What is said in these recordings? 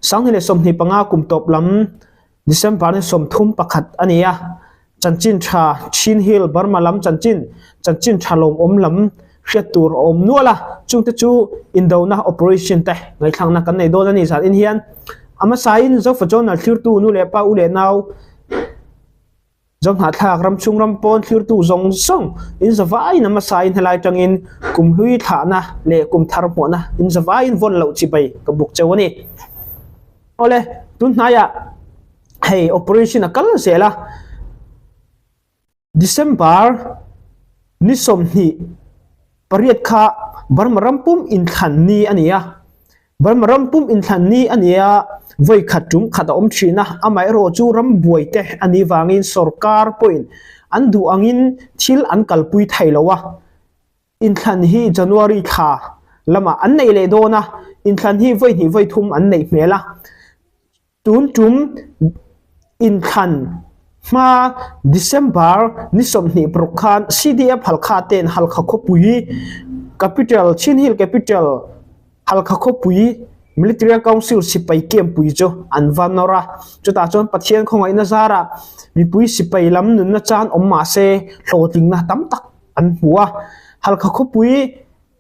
sang hele som ni panga kum top lam December ni som thum pakhat ania chanchin tha chin hill Burma lam chanchin thalom om lam hriatur om nuala chungte chu indona operation te ngai thangna kan nei don ani zat in hian ama sain zo fajon al thir tu nu le pa u le naw jong ha thak ram chung ram pon thir tu zong song in zawai na ma sain helai tangin kum hlui tha na le kum thar mo na in zawai in von lo chi bai ka buk chawani ole tun naya hey operation akal sela December ni som ni pariat kha barmarampum in khan ni ania barmarampum in khan ni ania voi khatum khata om thina amai ro chu ram buaite ani wangin sarkar point andu angin thil an kalpui thailowa in khan hi January tha lama an nei le dona in khan hi voi thum an nei mela tun tum in khan ma December ni som ni prokhan CDF halkha ten halkha khopui capital Chin Hill capital halkha khopui military council sipai kem pui jo anvanora chuta chon pathian khongai na zara mi pui sipai lam nun na chan omma se hloting na tam tak an huwa halkha khopui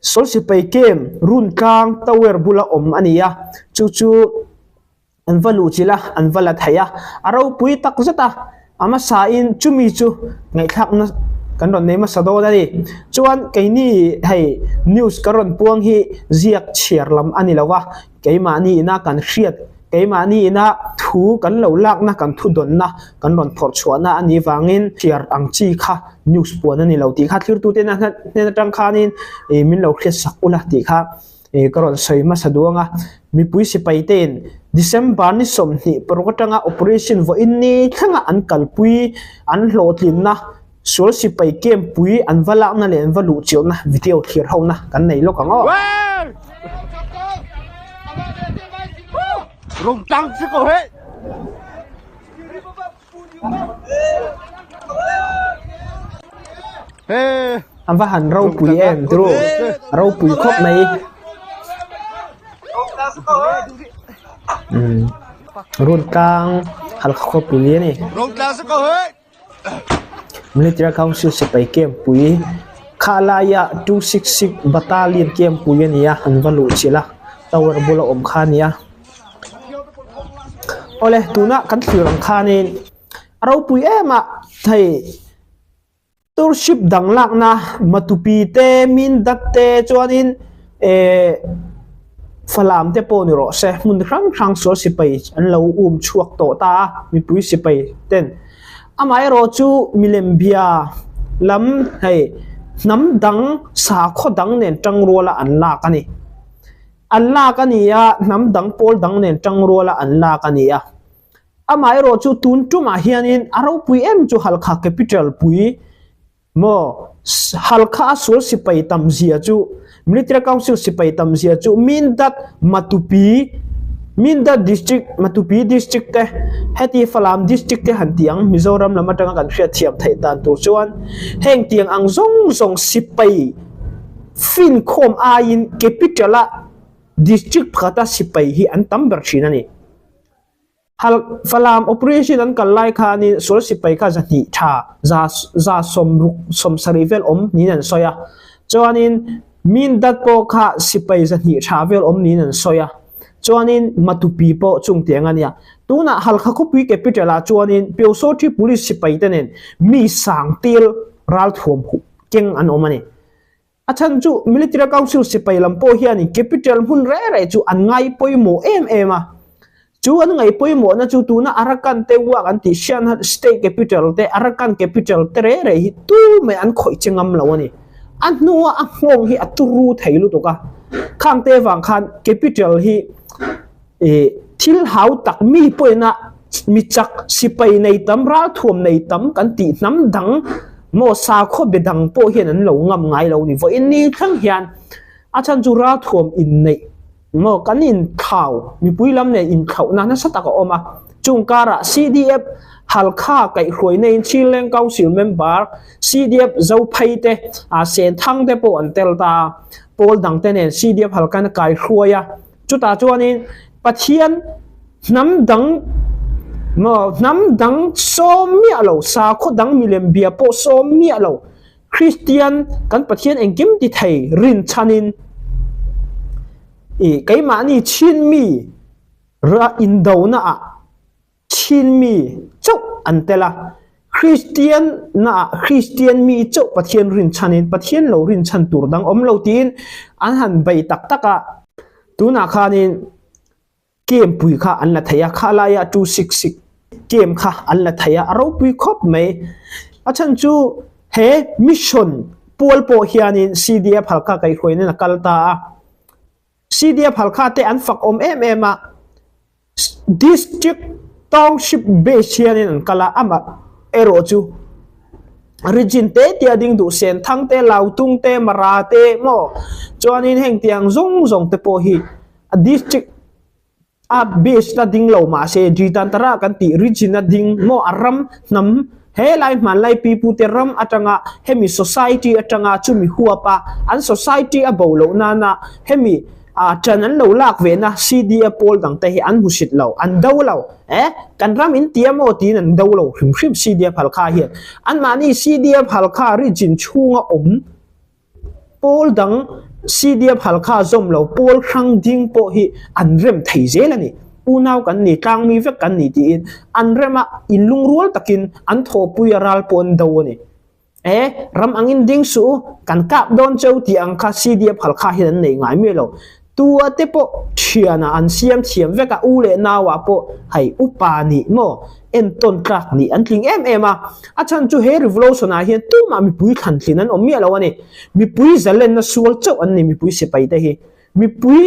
sol sipai kem run kang tower bula om ania chu anvalu chila anvala thaya aro pui tak zata ama sain chumi chu ngai thak na kan ron nei ma sado dani chuan keini hei news karon puang hi ziak chiar lam ani lawa keima ni na kan hriat keima ni na thu kan lo lak na kan thu don na kan ron phor chuana ani wangin chiar angchi kha news puan ani lo ti kha thlir tu te na ne tang khanin min lo khres sak ula ti kha karon soi ma saduanga mi pui sipai ten December ni som ni prokatanga operation vo inni thanga an kalpui an hlotlin na sol sipai kem pui an wala na le an walu chiu na video thir ho na kan nei lo kango rong tang chi ko he he an wa han rau pui em tru rau pui khop nei run kang hal khop pui ni rong tang chi ko he military council sipai kem pui khalaya 266 battalion kem pui ania an walu chila tower bula om khania ole tuna kan thirang khanin aro pui ema thai tourship danglak na matupi te min dat te chuanin falam te po ni ro se mun rang so sipai an lo chuak to ta mi pui sipai ten amai ro chu milembia lam hei nam dang sa kho dang nen tang rola an la kani anla kania nam dang pol dang nen tang rola anla kania amai ro chu tun tuma hianin aro pui em chu halkha capital pui mo halkha sol sipai tamzia chu military council sipai tamzia chu mindat matupi mindat district matupi district te heti falam district te hantiang Mizoram lamatanga kan hria thiam thai tan tur chuan heng tiang ang zong sipai fin khom a in capital district phata sipai hi an tamber thina ni hal falam operation an kal lai kha ni sol sipai kha jani tha za som sarivel om ni nan soya chuanin min dat po kha sipai jani travel om ni nan soya chuanin matupi po chungtiang ania tuna hal kha khopui capital a chuanin peuso thi police sipai tenen mi sang til ral thom keng an omani achan chu military council sipai lampo hiani capital hun re chu an ngai poimo ema chu an ngai poimo na chu tuna Arakan te wa an ti sian state capital te Arakan capital te re hi tu me an khoi chengam lawani an nuwa a ngong hi aturu thailu to ka khang te wang khan capital hi thil hau tak mi poina mi chak sipai nei tam ra thuam nei tam kan ti nam dang mo sa kho bedang po hian an lo ngam ngai lo ni vo in ni thang hian achan chu ra thuam in nei mo kan in thau mi puilam ne in thau na sata ka oma chungkara CDF halkha kai hroi nei Chilean council member CDF zo phaite a sen thang te po an telta pol dang te ne CDF halkan kai hruaya chuta chuanin pathian น้ำดังน้ำดังโซมีอะไรสาขดังมิเลมเบียโปโซมีอะไรคริสเตียนกันประเทศเองกิมติไทยรินชันินไกมานี่ชินมีระอินโดนะชินมีเจ้าอันเตละคริสเตียนมีเจ้าประเทศรินชันินประเทศเรารินชันตูร์ดังเราตีนอันหันใบตักตูนาคานินเกมปุยค่ะอันละทายาคาลายา266เกมค่ะอันละทายาเราปุยครบไหมอาจารย์จูเฮมิชชั่นปัวลโปเฮียนินซีเดียพัลคาไกคุยนี่นักกัลตาซีเดียพัลคาเตอันฝักมาดิสทริกทาวน์ชิปเบสเฮียนินกัลอามาเอโรจูริจินเตเตียดิงดูเซนทั้งเตลาวตุงเตมาราเตโมจวนนินแห่งเตียงซงเตโปฮีดิสทริกเบสนะดิงเหล่ามาเซจีตันตระกันติริจินนะดิงโมอารัมนำเฮไลมันไลปีปูเตรัมอัจงะเฮมิ society อัจงะจุมิหัวปะอัน society อบ่าวเหล่านานะเฮมิจันนั้นเหล่าลากเวนะซีดีอโพลดังแต่อันหุสิตเหล่าอันดาวเหล่ากันรำอินเตียโมตีนันดาวเหล่าหิมชิมซีดีพัลคาเฮียอันมานี่ซีดีพัลคาริจินชูงอมโพลดังซีเดียพัลคาซอมเราปอลครั้งดิ้งโปฮีอันเริ่มไทยเจแล้วนี่อูนาวกันนี่กลางมีเวกันนี่ตีอันเริ่มอินลุงรัวตะกินอันโทปุยรัลปอนดาวนี่รำอังอินดิ้งสูกันกับโดนเจ้าที่อังคาซีเดียพัลคาเห็นในง่ายไม่เราตัวเตปเชียนะอันเสียมเวกอูเลนาวะโปให้อุปานิโมเอ็นต้นกลักนี่อันทิ้งอาจารย์จูเฮริวโลสนาเฮียตู้มามีปุยขันทิ้งนั้นมีอะไรวะนี่มีปุยจะเล่นนะสวลเจ้าอันนี้มีปุยเสไปได้เฮมีปุย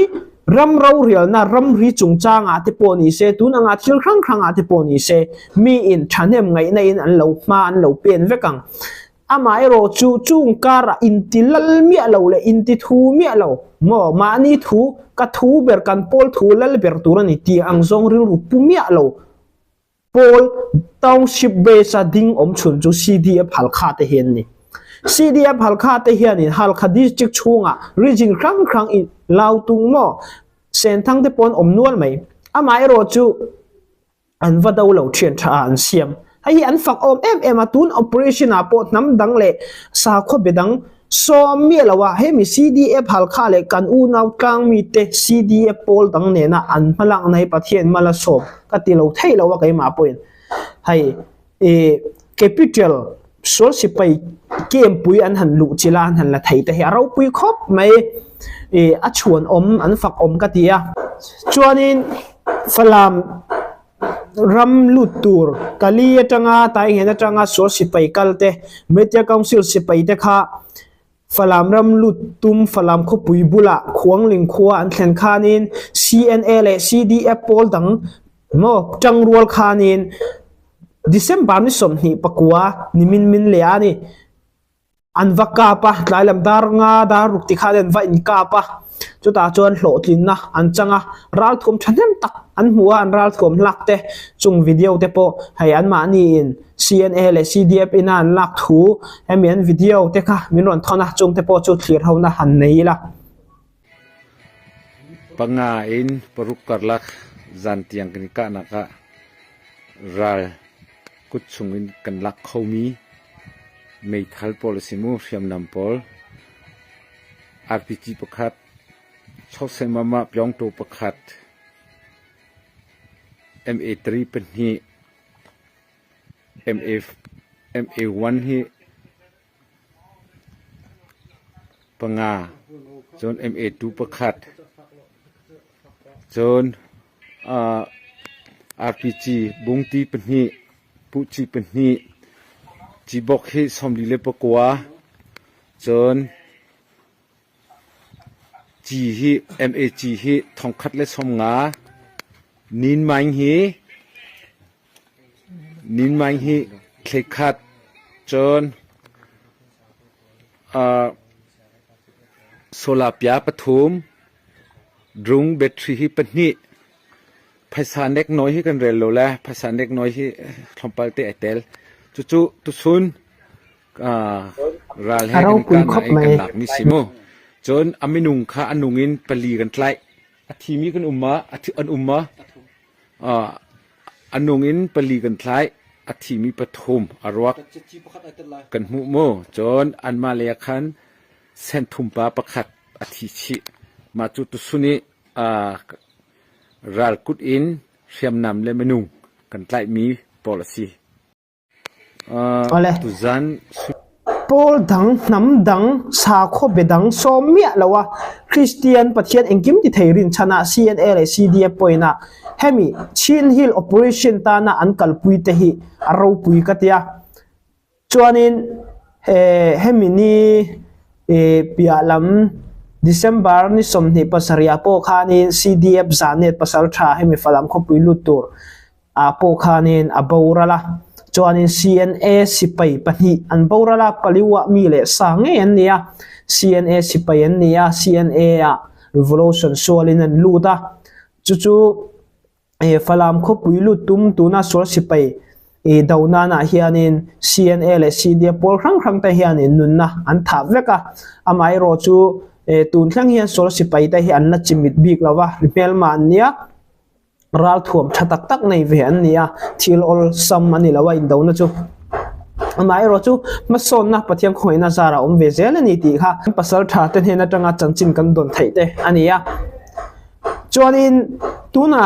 รำเราเรียลนะรำริจงจางอาทิปอนิเซตุนังอาทิลครั้งอาทิปอนิเซมีอินชันเฮมไงในอินอันเหล่ามาอันเหล่าเป็นเวกังอามาไอโรจูงการอินติลลมีเหล่าเลยอินติทูมีเหล่ามานี่ทูกะทูเบอร์กันโพลทูลลเบอร์ตูรันนี่ตีอังซงริรูปุมีเหล่าโพลต้องชิบเบสดิ้งชุนจูซีดีเอพัลคาเตเฮนนี่ซีดีเอพัลคาเตเฮนนี่ฮัลคดีจิกชูงะริจินครั้งอีลาวตุงโมเซนทั้งเตปอนนวลไหมอามาไอโรจูอันวัดเอาเหล่าเชียนชาอันเซียมให้อันฝักมาตุน operation อาปอดน้ำดังเละสาขบดังสอมีละว่าให้มี CDF ฮัลคาเละกันอูนาวกลางมีเต CDF โพลดังเนี่ยนะอันพลังในประเทศมาละสอบก็ตีเราไทยละว่าไงมาป่วยให้capital ส่วนสิไปเกมปุยอันหันลุจิลานหันละไทยแต่เราปุยครบไหมชวนอันฝักก็ตีชวนนี้ฝรั่งรำลุตูร์กะลีจังอาตายเห็นจังอาส่วนสิไปกัลเตเมเดียคอนซิลสิไปเตค่ะฝรั่งรำลุตุมฝรั่งขบุยบุละขวงลิงขวอันเซนคานิน CNA และ CDF โพลดังโมจังรัวคานินดิเซมบาร์นี่สมนิปกัวนิมินเลียนี่อันวักกาปะหลายลำดาร์งาดารุกติคาเดนว่าอินกาปะจุดตาจวนโหลดลินนะอันจังอ่ะรัลทวมฉันเห็นตักอันหัวอันรัลทวมลักเตจุงวิดีโอเตโปให้อันมานี่อิน CNA และ CDF อินันลักทูให้มีอันวิดีโอเตค่ะมีรอนทอนะจุงเตโปจุดเคลียร์เขานะหันนี้ละปังงาอินปรุกกลักจันเตียงกันกะนักะรัลกุดซุงอินกันลักเขามีไม่ทัลโพลสิมูเรียมนำโพลRPG ประคัดชอบเซมามาย่องตัวประคัด MA3 เป็นฮีMA1 ฮีปังงาจน MA2 ประคัดจนRPG บุงตีเป็นฮีผู้จีเป็นฮีจีบอกให้สมดีเลปกัวจนจีฮีMAGฮีทองคัดและสมงานินไมฮีเคคัดจนโซลาปยาปฐุมรุงเบตรีฮีปนิภาษาเล็กน้อยให้กันเร็วแล้วภาษาเล็กน้อยให้ทำไปเตะเตลจู่ตุซุนรัลให้กันกันหลักมิสิโมจนอามินุงข้าอนุงินปลีกันไกลอาทิมีกันอุมมะอาทิอันอุมมะ anungin paligan thlai athi mi pathum arwak kan mu mo jon an ma le khan sen thumpa pakhat athi chi ma chu tu suni ral kut in siam nam le menung kan tlai mi policy tu zan Paul dang nam dang sa kho bedang somia lawa Christian pathian engkim ti theirin chana CNA le CDF poina hemi chin hill operation ta na ankal pui te hi aro pui katia chuanin hemi ni pialam December ni somni pasaria po khanin CDF zanet pasal tha hemi falam kho pui lutur po khanin abaurala chuanin CNA sipai pani an baurala paliwa mi le sange an nia CNA sipai an nia CNA revolution solin an luta chu falam kho puilu tum tuna sol sipai dauna na hianin CNA le CDF pol khang ta hianin nunna an tha veka amai ro chu tun thlang hian sol sipai ta hi an na chimit bik lawa ripel man nia ral thuam thatak tak nei ve an nia thil ol sam ani lawa in dauna chu amai ro chu mason na pathiam khoina zara ve zel ani ti kha pasal tha ten hena tanga chanchin kan don theite ania chuanin tuna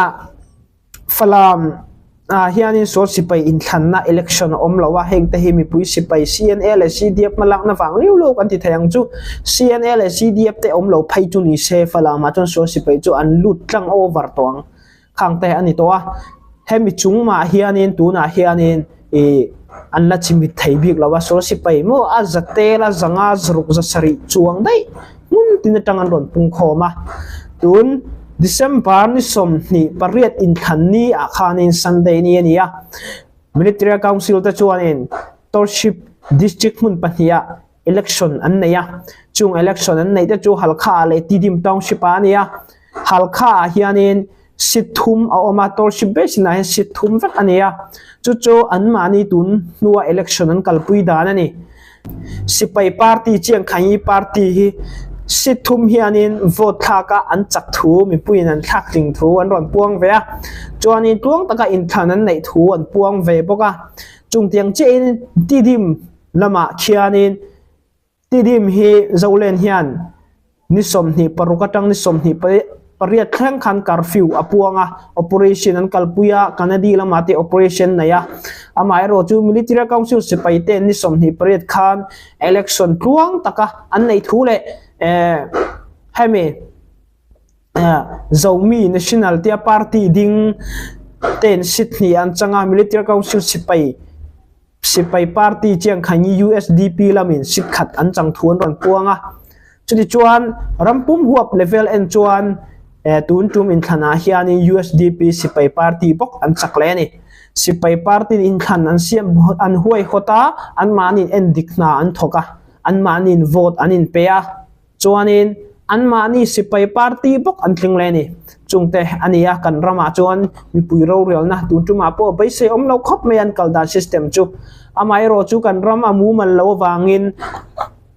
falam hianin sol sipai in thanna election om lawa heng te hemi pui sipai CNA le CDF malak na wang liu lo kan ti thayang chu CNA le CDF te om lo phai chu ni se falama chon sol sipai chu an lut tlang over tong khang te ani to hemi chungma hianin tuna hianin an la chimit thai bik lawa sol sipai mo azatela zanga zruk zasari chuang dai mun tin tangan ron pung khoma tun December ni som ni pariat in thanni akhanin Sunday ni ania military council ta chuanin township district mun pahia election an neya chung election an nei ta chu halkha le tidim township ania halkha hianin sithum a oma township besina sithum vek ania chu an mani tun nuwa election an kalpui dan ani sipai party chiang khai party hi sithum hianin vote thaka an chak thu mi puin an thak ting thu an ron puang ve chuanin tuang taka in than an nei thu an puang ve boka chung tiang che in tidim lama khianin tidim hi zolen hian ni som ni parukatang ni som ni pariat khang khan curfew apuanga operation an kalpuya kanadi lama te operation naya amai ro chu military council sipai te ni som ni pariat khan election tuang taka an nei thu le hemi zomi national tia party ding ten sydney an changa military council sipai party chiang khani USDP lamin sit khat an chang thuan ron puanga chuni chuan rampum huap level en chuan tun tum in thana hiani USDP sipai party bok an chakle ni sipai party in khan an siam an huai khota an manin endikna an thoka an manin vote anin peya chuanin an mani sipai party bok an tlingle ni chungte ania kan rama chuan mi puiro real na tun tuma po bai se om lo khop me an kaldan system chu amai ro chu kan rama mu man lo wangin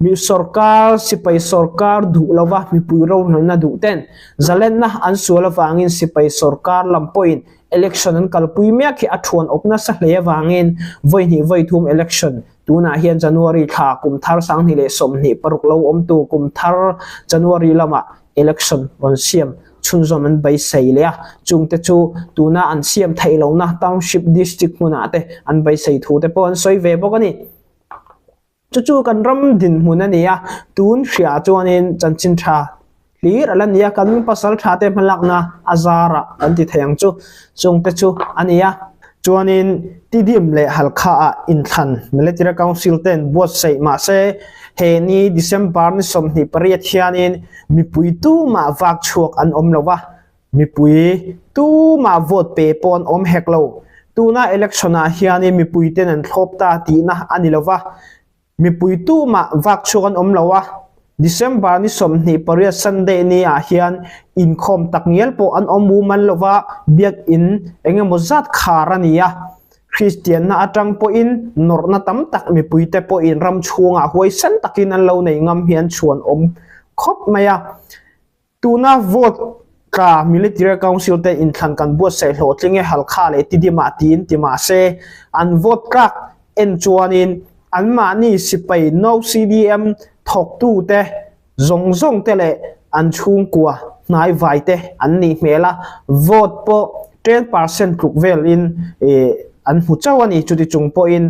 mi sarkar sipai sarkar du lawa mi puiro na du ten zalen na an suala wangin sipai sarkar lampoin election an kalpui me khi athon opna sa hle wangin voini voithum election tuna hian January tha kum thar sang ni le som ni paruk lo om tu kum thar January lama election on siam chunzom an bai sei le chungte chu tuna an siam thailo na township district muna te an bai sei thu te pon soi ve bokani chu kan ram din munania tun hria chuanin chanchin tha lir alan ya kan pasal tha te malak na azara anti thayang chu chungte chu ania chuanin tidim le halkha in than military council ten bot sei ma se he ni December ni som ni pariat hianin mi pui tu ma wak chuak an om lawa mi pui tu ma vote pe pon om heklo tu na election a hianin mi pui ten an thlop ta ti na ani lawa mi pui tu ma wak chuak an om lawa December ni som ni pariat Sunday ni a hian income takniel po an omu man lova biak in engemo zat kharania Christian na atang po in nor na tam tak mi puite po in ram chunga huai san takin an lo nei ngam hian chuan om khop maya tuna vote ka military council te in than kan buat sei hlo tlinge halkha le tidima tin tima se an vote krak en chuanin an ma ni sipai no CDM thok tu te zong te le an chung kwa nai vai te an ni mela vote po 10% truk vel in an hu chawani chuti chung po in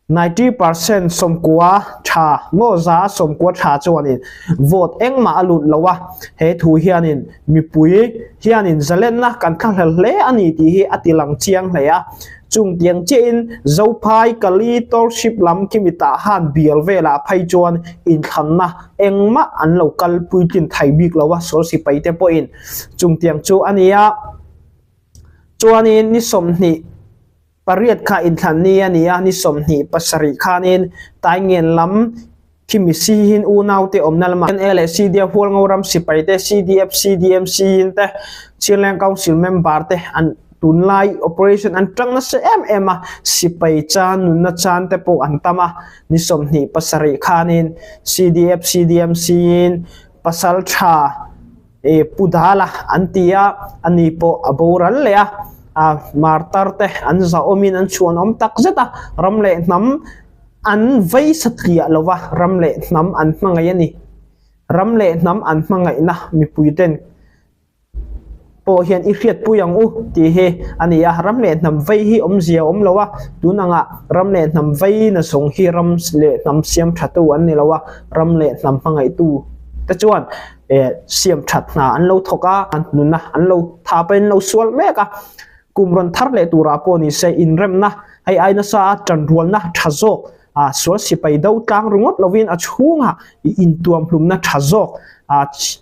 90% somkwa tha moza somkwa tha chuanin vote engma alut lawa he thu hianin mipui hianin zalen na kan khal hle ani ti hi atilang chiang hleya chung tiang chein zophai kali torship lam kimita han bial vela phai chuan in khanna engma an local puitin thaibik lawa sol si paite po in chung tiang chu ania chuanin ni somni pariat kha in than ni ania ni somni pasari khanin tai ngen lam kimisi hin unaw te omnal ma LSD hol ngoram sipai te CDF CDMC in te Chilean Council member te an tunlai operation an tangna se MMA sipai chan na chan te po antama ni somni pasari khanin CDF CDMC in pasal tha pudhala antia ani po aboral le martar te an za omin an chuan om tak zeta ramle nam an vai satria lova ramle nam an mangai ani ramle nam an mangai na mi puiten po hian I riat puyang u ti he ania ramle nam vai hi om zia om lawa tunanga ramle nam vai na song hi ram le nam siam thatu an ni lawa ramle nam mangai tu ta chuan siam that na an lo thoka an nunna an lo tha pen lo sual meka kumron thar le tura po ni se in rem na ai ai na sa chan rual na thazok sual sipai dau tang rungot lovin a chunga in tuam plum na thazok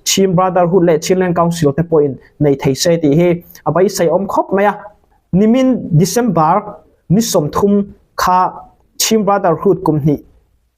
team brotherhood le Chilean Council te point nei thei se ti he abai sai om khop maya nimin December ni somthum kha team brotherhood kumni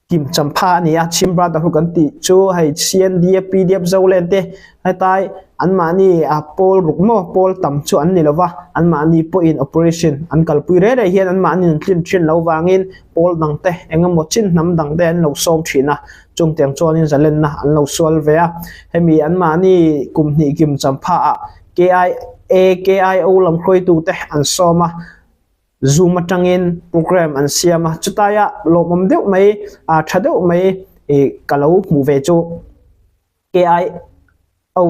kim champha ania team brotherhood kan ti chu hai CNDF PDF zolen te hai tai anmani pol rukmo pol tam chu an nilawa anmani po in operation an kalpui re re hian anmani thin lo wangin pol dang te engam chin nam dang te an lo som thina chung tiang chuanin zalen na an lo sol vea hemi anmani kumni kim champha KIO lam khoi tu te an soma zoom atangin program an siama chutaya lomom deu mai thadeu mai kalau mu ve chu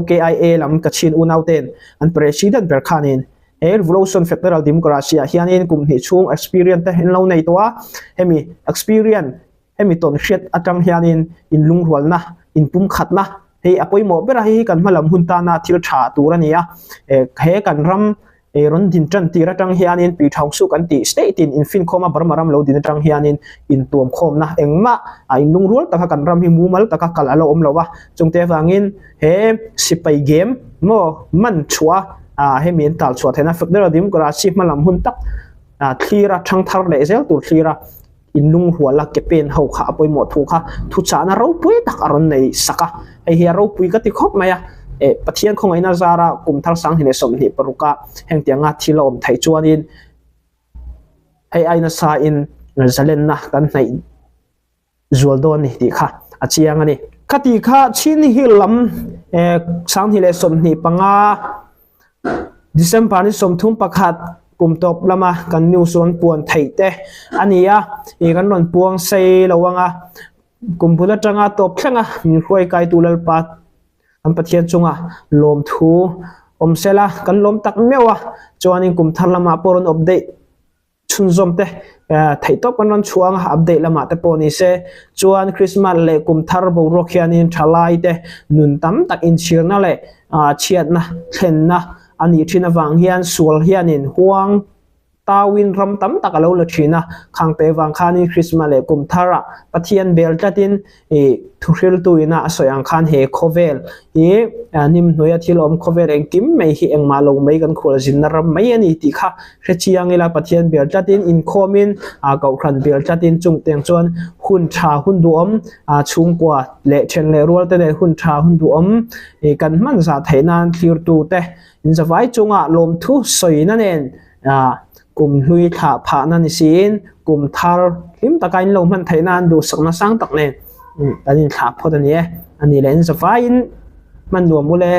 KIA lam kachin unauten an president berkhanin revolution federal democracy hianin kumni chung experience te hin lo nei towa hemi experience hemi ton hret atang hianin in lungrwal na in pum khatna he apoi mo bera hi kan malam hunta na thil tha turania he kan ram ron din tran ti ratang hianin pi thong su kan ti state in fin khoma barmaram lo din tang hianin in tuam khom na engma in lungrul ta kan ram hi mumal ta ka kal alo om lawa chungte wangin he sipai game mo man chua he min tal chua thena federal democracy malam hun tak thira thang thar le zel tu thira in lung huala ke pen ho kha poi mo thu kha thu cha na ro pui tak aron nei saka ai hi ro pui ka ti khop maya pathian khong aina zara kum thar sang hine som hi paruka heng tianga thilom thai chuanin ai aina sa in zalen na kan nei zual don ni ti kha achiang ani khati kha chin hi lam sang hile som ni panga December ni som thum pakhat kum top lama kan news on puan theite ania kan non puang sei lawanga kumpula tanga top thlanga min khoi kai tulal pat am pathian chunga lom thu omsela kan lom tak mewa chuanin kum tharlama poron update chunzom te thai top kan ron chuang update lama te poni se chuan Christmas le kum thar bo rokhianin thalai te nun tam tak in chirna le chiat na thlenna ani thina wang hian sual hianin huang tawin ram tam takalo la thina khangte wang khani Christmas le kum thara pathian bel tatin thuril tuina soyang khan he khovel nim noya thilom khovel engkim mai hi engma lo mai kan khol jinnaram mai ani ti kha rechiang ila pathian bel tatin in khomin kau khan bel tatin chung teng chuan hun tha hun du om chungkwa le then le rol te le hun tha hun du om kan man za thainan thlir tu te in zawai chunga lom thu soina nen kum hlui tha pha na ni sin kum thar him takain lo man thainan du sakna sang tak nen anin tha phod ani ani len zafain man nuam mule